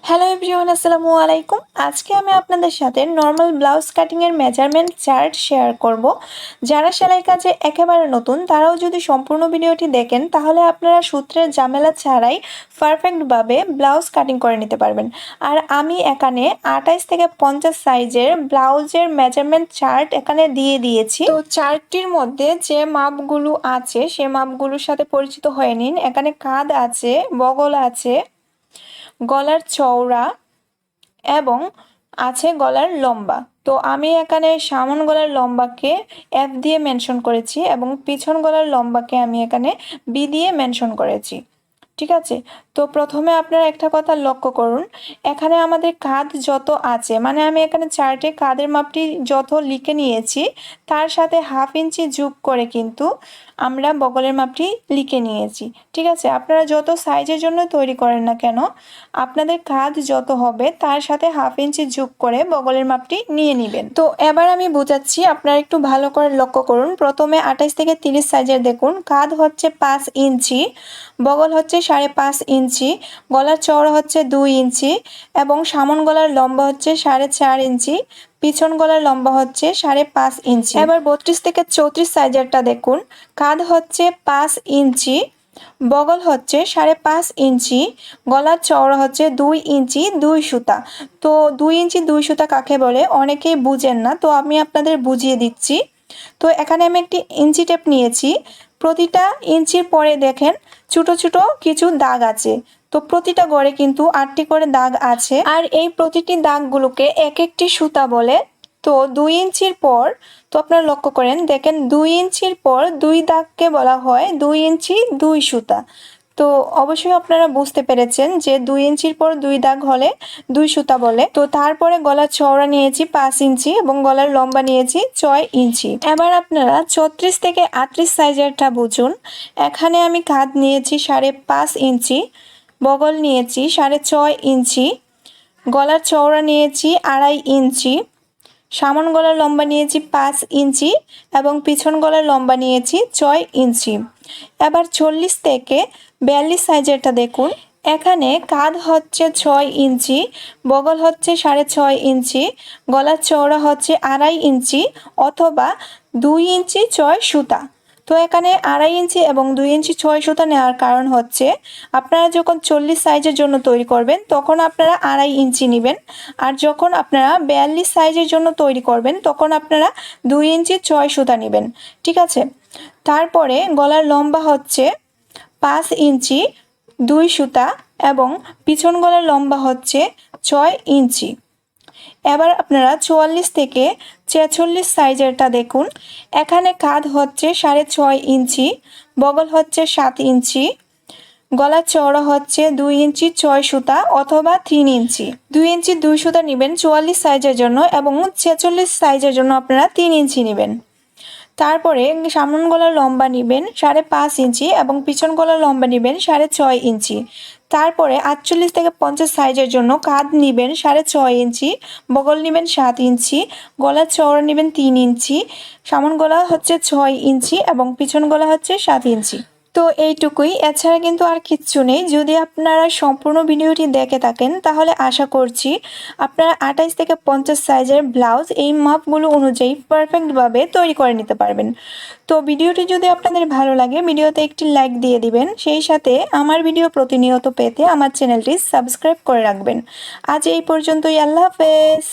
Hello everyone, আসসালামু আলাইকুম। আজকে আমি আপনাদের সাথে নর্মাল ব্লাউজ কাটিংয়ের মেজারমেন্ট চার্ট শেয়ার করব। যারা সেলাই কাজে একেবারে নতুন তারাও যদি সম্পূর্ণ ভিডিওটি দেখেন তাহলে আপনারা সূত্রের ঝামেলা ছাড়াই পারফেক্টভাবে ব্লাউজ কাটিং করে নিতে পারবেন। আর আমি এখানে 28 থেকে 50 সাইজের ব্লাউজের মেজারমেন্ট চার্ট এখানে দিয়ে দিয়েছি। তো চার্টটির মধ্যে যে মাপগুলো আছে সে মাপগুলোর সাথে পরিচিত হয়ে নিন। এখানে কাঁধ আছে, বগল আছে, গলার চওড়া এবং আছে গলার লম্বা। তো আমি এখানে সামন গলার লম্বাকে এফ দিয়ে মেনশন করেছি এবং পিছন গলার লম্বাকে আমি এখানে বি দিয়ে মেনশন করেছি। ঠিক আছে, তো প্রথমে আপনারা একটা কথা লক্ষ্য করুন, এখানে আমাদের কাঁধ যত আছে, মানে আমি এখানে চার্টে কাঁধের মাপটি যত লিখে নিয়েছি তার সাথে 1/2 ইঞ্চি যোগ করে কিন্তু আমরা বগলের মাপটি লিখে নিয়েছি। ঠিক আছে, আপনারা যত সাইজের জন্য তৈরি করেন না কেন আপনাদের কাঁধ যত হবে তার সাথে 1/2 ইঞ্চি যোগ করে বগলের মাপটি নিয়ে নেবেন। তো এবার আমি বোঝাচ্ছি, আপনারা একটু ভালো করে লক্ষ্য করুন। প্রথমে 28 থেকে 30 সাইজের দেখুন, কাঁধ হচ্ছে 5 ইঞ্চি, বগল হচ্ছে 5.5 ইঞ্চি, গলার চওড়া হচ্ছে 2 ইঞ্চি এবং সামন গলার লম্বা হচ্ছে 4.5 ইঞ্চি, পিছন গলার লম্বা হচ্ছে 5.5 ইঞ্চি। এবার 32 থেকে 34 সাইজেরটা দেখুন, কাঁধ হচ্ছে 5 ইঞ্চি, বগল হচ্ছে 5.5 ইঞ্চি, গলার চওড়া হচ্ছে 2 ইঞ্চি 2 সুতা। তো 2 ইঞ্চি 2 সুতা কাকে বলে অনেকেই বুঝেন না, তো আমি আপনাদের বুঝিয়ে দিচ্ছি। তো এখানে আমি একটি ইঞ্চি টেপ নিয়েছি, প্রতিটা ইঞ্চির পরে দেখেন ছোট ছোট কিছু দাগ আছে। তো প্রতিটা গড়ে কিন্তু 8টি করে দাগ আছে, আর এই প্রতিটি দাগগুলোকে এক একটি সুতা বলে। তো 2 ইঞ্চির পর, তো আপনারা লক্ষ্য করেন দেখেন 2 ইঞ্চির পর 2 দাগকে বলা হয় 2 ইঞ্চি 2 সুতা। তো অবশ্যই আপনারা বুঝতে পেরেছেন যে 2 ইঞ্চির পর 2 দাগ হলে 2 সুতা বলে। তো তারপরে গলার চওড়া নিয়েছি 5 ইঞ্চি এবং গলার লম্বা নিয়েছি 6 ইঞ্চি। এবার আপনারা 34 থেকে 38 সাইজেরটা বুঝুন। এখানে আমি কাঁধ নিয়েছি 5.5 ইঞ্চি, বগল নিয়েছি 6.5 ইঞ্চি, গলার চওড়া নিয়েছি 2.5 ইঞ্চি, সামন গলার লম্বা নিয়েছি 5 ইঞ্চি এবং পিছন গলার লম্বা নিয়েছি 6 ইঞ্চি। এবার 40 থেকে 42 সাইজেরটা দেখুন, এখানে কাঁধ হচ্ছে 6 ইঞ্চি, বগল হচ্ছে 6.5 ইঞ্চি, গলার চওড়া হচ্ছে 2.5 ইঞ্চি অথবা 2 ইঞ্চি 6 সুতা। তো এখানে 2.5 ইঞ্চি এবং 2 ইঞ্চি 6 সুতা নেওয়ার কারণ হচ্ছে আপনারা যখন 40 সাইজের জন্য তৈরি করবেন তখন আপনারা 2.5 ইঞ্চি নেবেন, আর যখন আপনারা 42 সাইজের জন্য তৈরি করবেন তখন আপনারা 2 ইঞ্চি 6 সুতা নেবেন। ঠিক আছে, তারপরে গলার লম্বা হচ্ছে 5 ইঞ্চি 2 সুতা এবং পিছন গলার লম্বা হচ্ছে 6 ইঞ্চি। এবার আপনারা 44 থেকে 46 সাইজেরটা দেখুন, এখানে কাঁধ হচ্ছে 6.5 ইঞ্চি, বগল হচ্ছে 7 ইঞ্চি, গলার চওড়া হচ্ছে 2 ইঞ্চি 6 সুতা অথবা 3 ইঞ্চি। 2 ইঞ্চি 2 সুতা নেবেন 44 সাইজের জন্য এবং 46 সাইজের জন্য আপনারা 3 ইঞ্চি নেবেন। তারপরে সামন গলার লম্বা নেবেন 5.5 ইঞ্চি এবং পিছন গলার লম্বা নেবেন 6.5 ইঞ্চি। তারপরে 48 থেকে 50 সাইজের জন্য কাঁধ নেবেন 6.5 ইঞ্চি, বগল নেবেন 7 ইঞ্চি, গলার চওড়া নেবেন 3 ইঞ্চি, সামন গলা হচ্ছে 6 ইঞ্চি এবং পিছন গলা হচ্ছে 7 ইঞ্চি। তো এইটুকুই, এছাড়া কিন্তু আর কিচ্ছু নেই। যদি আপনারা সম্পূর্ণ ভিডিওটি দেখে থাকেন তাহলে আশা করছি আপনারা 28 থেকে 50 সাইজের ব্লাউজ এই মাপগুলো অনুযায়ী পারফেক্টভাবে তৈরি করে নিতে পারবেন। তো ভিডিওটি যদি আপনাদের ভালো লাগে ভিডিওতে একটি লাইক দিয়ে দিবেন, সেই সাথে আমার ভিডিও প্রতিনিয়ত পেতে আমার চ্যানেলটি সাবস্ক্রাইব করে রাখবেন। আজ এই পর্যন্তই, আল্লাহ হাফেজ।